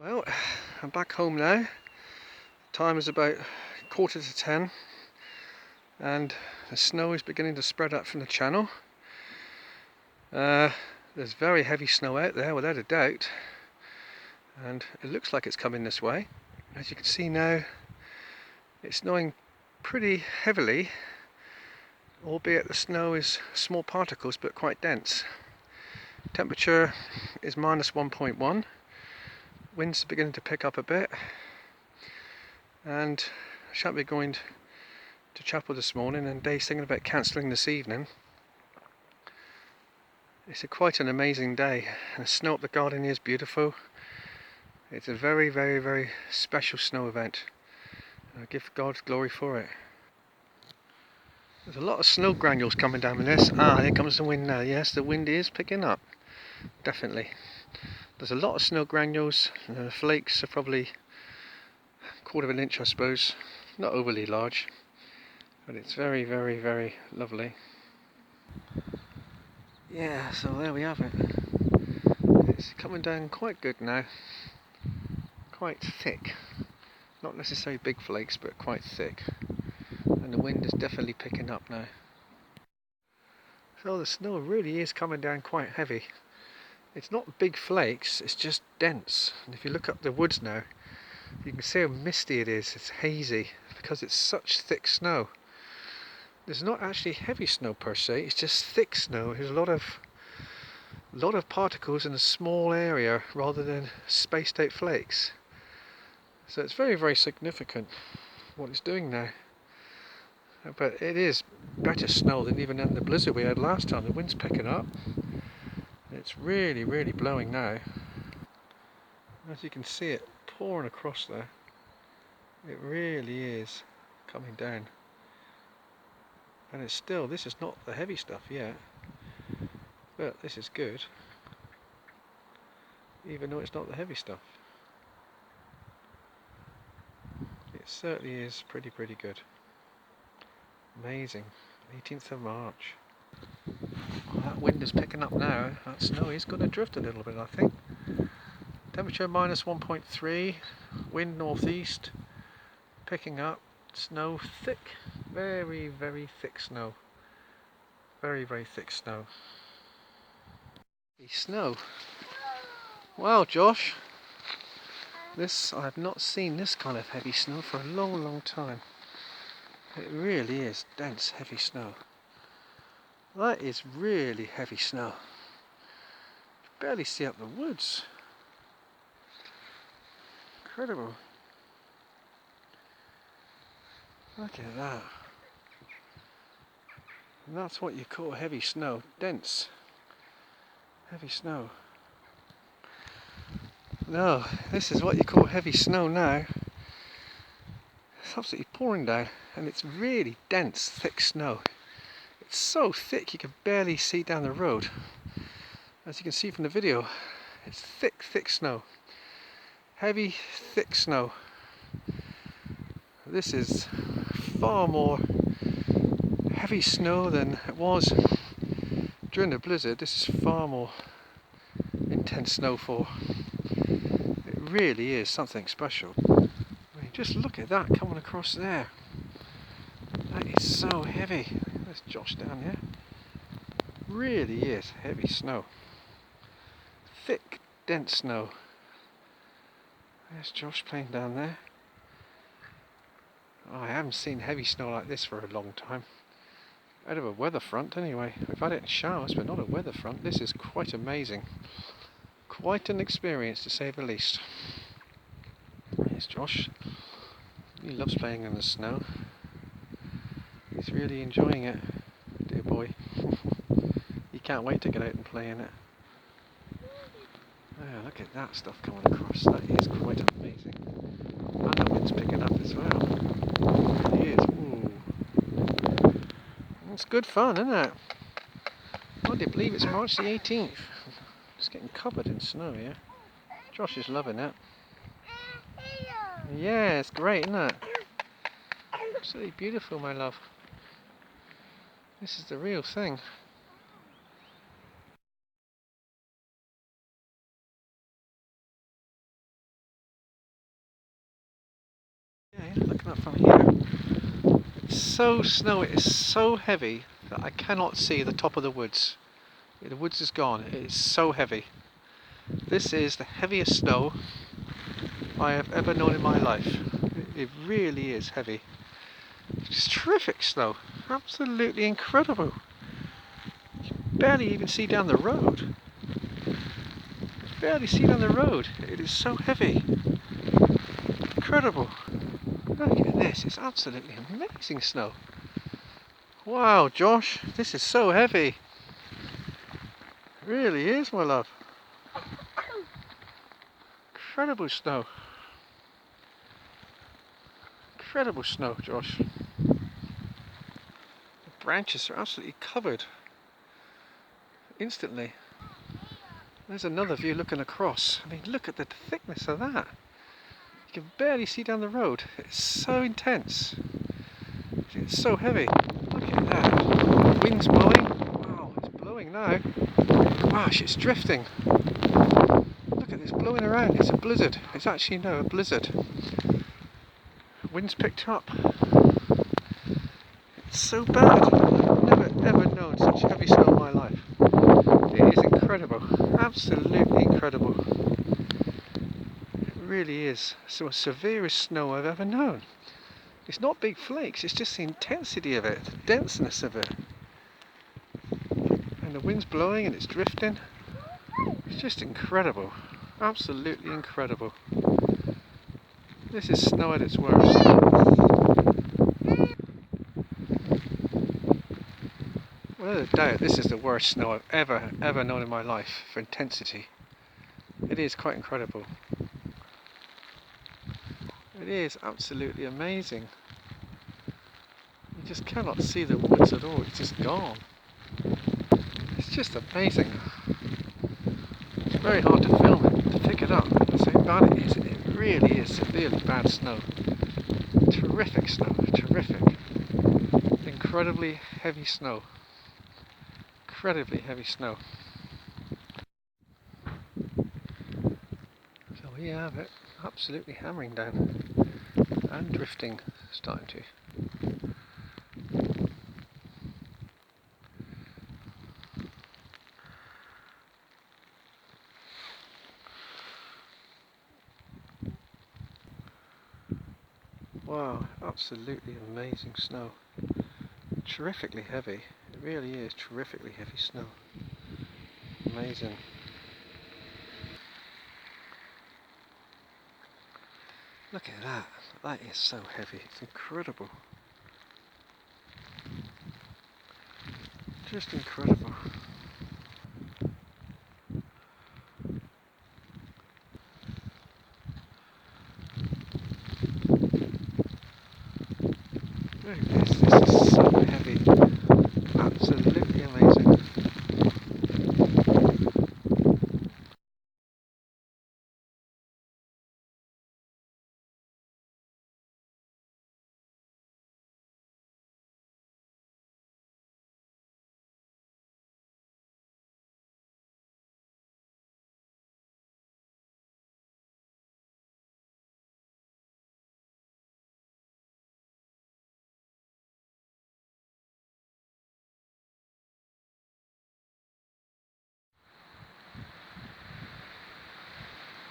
Well, I'm back home now. Time is about 9:45 and the snow is beginning to spread out from the channel. There's very heavy snow out there without a doubt, and it looks like it's coming this way. As you can see now, it's snowing pretty heavily, albeit the snow is small particles but quite dense. Temperature is -1.1. Winds are beginning to pick up a bit, and I shan't be going to chapel this morning, and Dave's thinking about cancelling this evening. It's quite an amazing day, and the snow up the garden is beautiful. It's a very, very, very special snow event. I give God glory for it. There's a lot of snow granules coming down with this. Here comes the wind now. Yes, the wind is picking up, definitely. There's a lot of snow granules. The flakes are probably a quarter of an inch, I suppose. Not overly large, but it's very, very, very lovely. Yeah, so there we have it. It's coming down quite good now. Quite thick. Not necessarily big flakes, but quite thick. And the wind is definitely picking up now. So the snow really is coming down quite heavy. It's not big flakes, it's just dense. And if you look up the woods now, you can see how misty it is. It's hazy because it's such thick snow. There's not actually heavy snow per se, it's just thick snow. There's a lot of particles in a small area rather than spaced out flakes. So it's very, very significant what it's doing now. But it is better snow than even in the blizzard we had last time. The wind's picking up. It's really, really blowing now. As you can see it pouring across there. It really is coming down. And it's still, this is not the heavy stuff yet. But this is good. Even though it's not the heavy stuff. It certainly is pretty good. Amazing. 18th of March. Well, that wind is picking up now. That snow is going to drift a little bit, I think. Temperature -1.3. Wind northeast. Picking up. Snow thick. Very, very thick snow. Very, very thick snow. The snow. Wow, Josh. I have not seen this kind of heavy snow for a long, long time. It really is dense, heavy snow. That is really heavy snow. You barely see up the woods. Incredible. Look at that. And that's what you call heavy snow. Dense. Heavy snow. No, this is what you call heavy snow now. It's absolutely pouring down, and it's really dense, thick snow. It's so thick you can barely see down the road. As you can see from the video, it's thick, thick snow. Heavy, thick snow. This is far more heavy snow than it was during the blizzard. This is far more intense snowfall. It really is something special. I mean, just look at that coming across there. That is so heavy. There's Josh down here. Really is heavy snow. Thick, dense snow. There's Josh playing down there. Oh, I haven't seen heavy snow like this for a long time. Out of a weather front anyway. We've had it in showers, but not a weather front. This is quite amazing. Quite an experience, to say the least. Here's Josh. He loves playing in the snow. He's really enjoying it, dear boy. He can't wait to get out and play in it. Oh, look at that stuff coming across. That is quite amazing. And the wind's picking up as well. It really is. Ooh. It's good fun, isn't it? Hard to believe it's March the 18th. It's getting covered in snow here. Josh is loving it. Yeah, it's great, isn't it? Absolutely beautiful, my love. This is the real thing. looking up from here. It's so snowy, it is so heavy that I cannot see the top of the woods. The woods is gone, it is so heavy. This is the heaviest snow I have ever known in my life. It really is heavy. It's terrific snow, absolutely incredible. You can barely even see down the road. Barely see down the road, it is so heavy. Incredible. Look at this, it's absolutely amazing snow. Wow, Josh, this is so heavy. It really is, my love. Incredible snow. Incredible snow, Josh. The branches are absolutely covered instantly. There's another view looking across. I mean, look at the thickness of that. You can barely see down the road. It's so intense. It's so heavy. Look at that. The wind's blowing. Wow, it's blowing now. Gosh, it's drifting. Look at this blowing around. It's a blizzard. It's actually no, a blizzard. Wind's picked up. It's so bad. I've never ever known such heavy snow in my life. It is incredible. Absolutely incredible. It really is. Some of the severest snow I've ever known. It's not big flakes, it's just the intensity of it, the denseness of it. And the wind's blowing and it's drifting. It's just incredible. Absolutely incredible. This is snow at its worst. Without a doubt, this is the worst snow I've ever known in my life for intensity. It is quite incredible. It is absolutely amazing. You just cannot see the woods at all, it's just gone. It's just amazing. It's very hard to film it, to pick it up. That's how bad it is. It really is severely bad snow. Terrific snow, terrific. Incredibly heavy snow. Incredibly heavy snow. So we have it absolutely hammering down and drifting, starting to. Wow, absolutely amazing snow. Terrifically heavy. It really is terrifically heavy snow. Amazing. Look at that. That is so heavy. It's incredible. Just incredible. Look at this. This is so heavy. Absolutely amazing.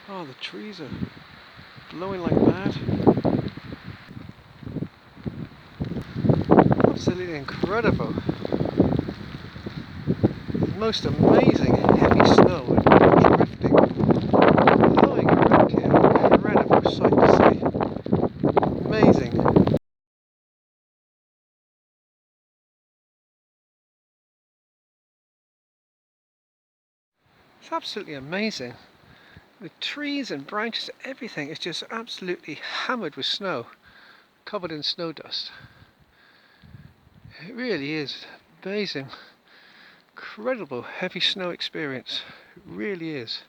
Oh, the trees are blowing like mad. Absolutely incredible. The most amazing heavy snow and drifting. Blowing around here. Incredible sight to see. Amazing. It's absolutely amazing. The trees and branches, everything is just absolutely hammered with snow, covered in snow dust. It really is amazing, incredible heavy snow experience. It really is.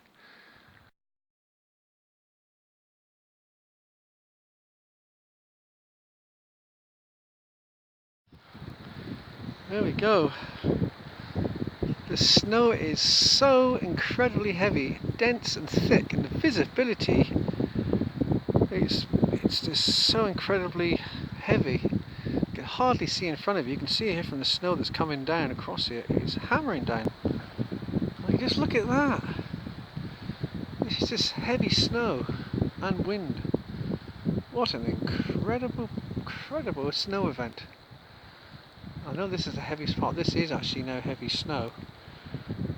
There we go. The snow is so incredibly heavy, dense and thick, and the visibility it's It's just so incredibly heavy. You can hardly see in front of you. You can see it here from the snow that's coming down across it. It's hammering down. Like, just look at that. This is just heavy snow and wind. What an incredible snow event. I know this is the heaviest part. This is actually now heavy snow.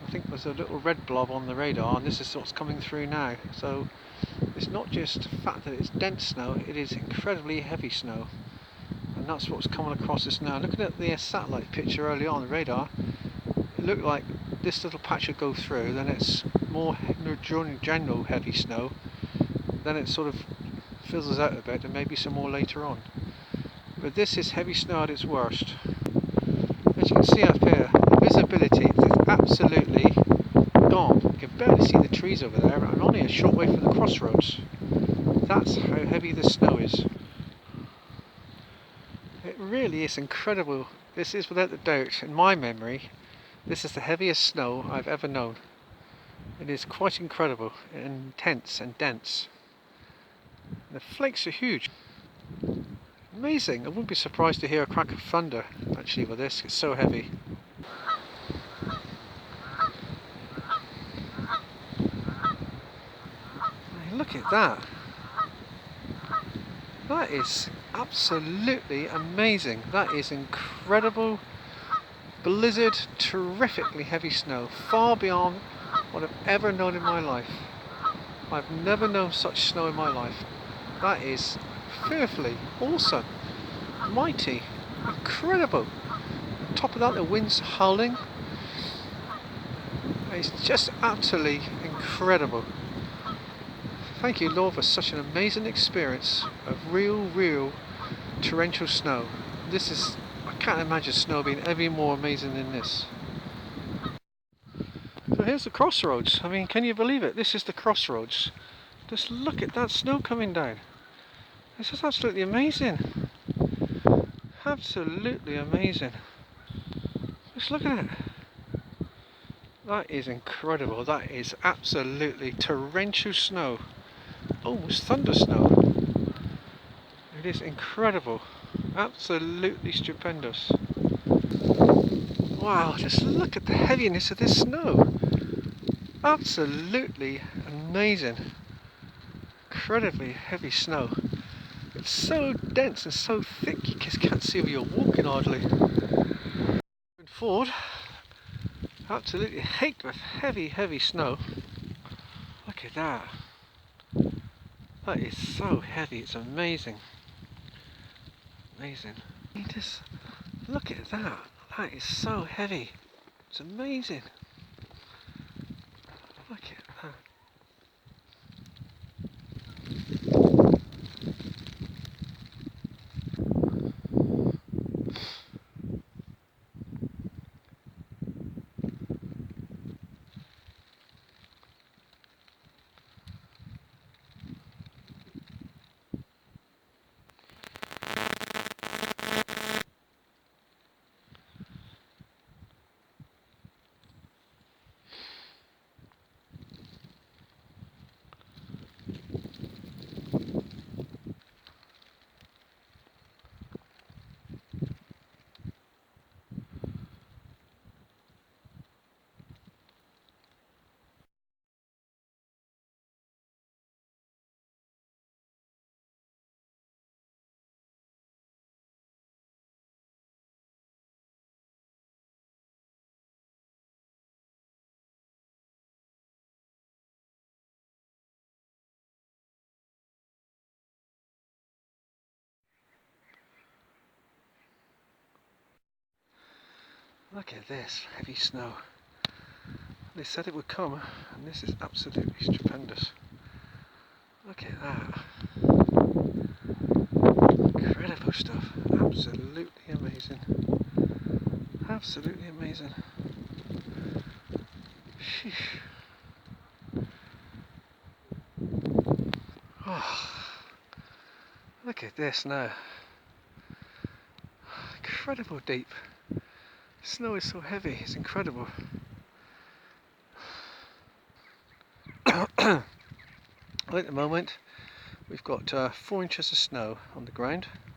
I think there's a little red blob on the radar, and this is what's coming through now. So it's not just the fact that it's dense snow, it is incredibly heavy snow. And that's what's coming across us now. Looking at the satellite picture early on the radar, it looked like this little patch would go through, then it's more general heavy snow, then it sort of fizzles out a bit, and maybe some more later on. But this is heavy snow at its worst. As you can see up here, the visibility is absolutely gone. You can barely see the trees over there. I'm only a short way from the crossroads. That's how heavy the snow is. It really is incredible. This is without a doubt, in my memory, this is the heaviest snow I've ever known. It is quite incredible, intense and dense. The flakes are huge. Amazing. I wouldn't be surprised to hear a crack of thunder actually with this. It's so heavy. Look at that. That is absolutely amazing. That is incredible blizzard, terrifically heavy snow, far beyond what I've ever known in my life. I've never known such snow in my life. That is fearfully awesome, mighty, incredible. On top of that, the wind's howling. It's just absolutely incredible. Thank you, Lord, for such an amazing experience of real torrential snow. I can't imagine snow being any more amazing than this. So here's the crossroads. I mean, can you believe it? This is the crossroads. Just look at that snow coming down. This is absolutely amazing. Absolutely amazing. Just look at it. That is incredible. That is absolutely torrential snow. Almost thunder snow. It is incredible. Absolutely stupendous. Wow, just look at the heaviness of this snow. Absolutely amazing. Incredibly heavy snow. It's so dense and so thick you just can't see where you're walking hardly. Going forward, absolutely hate with heavy snow. Look at that. That is so heavy, it's amazing. Amazing. You just look at that. That is so heavy. It's amazing. Look at that. Look at this heavy snow. They said it would come, and this is absolutely stupendous. Look at that. Incredible stuff. Absolutely amazing. Absolutely amazing. Sheesh. Oh, look at this now. Incredible deep. Snow is so heavy, it's incredible. At the moment, We've got 4 inches of snow on the ground.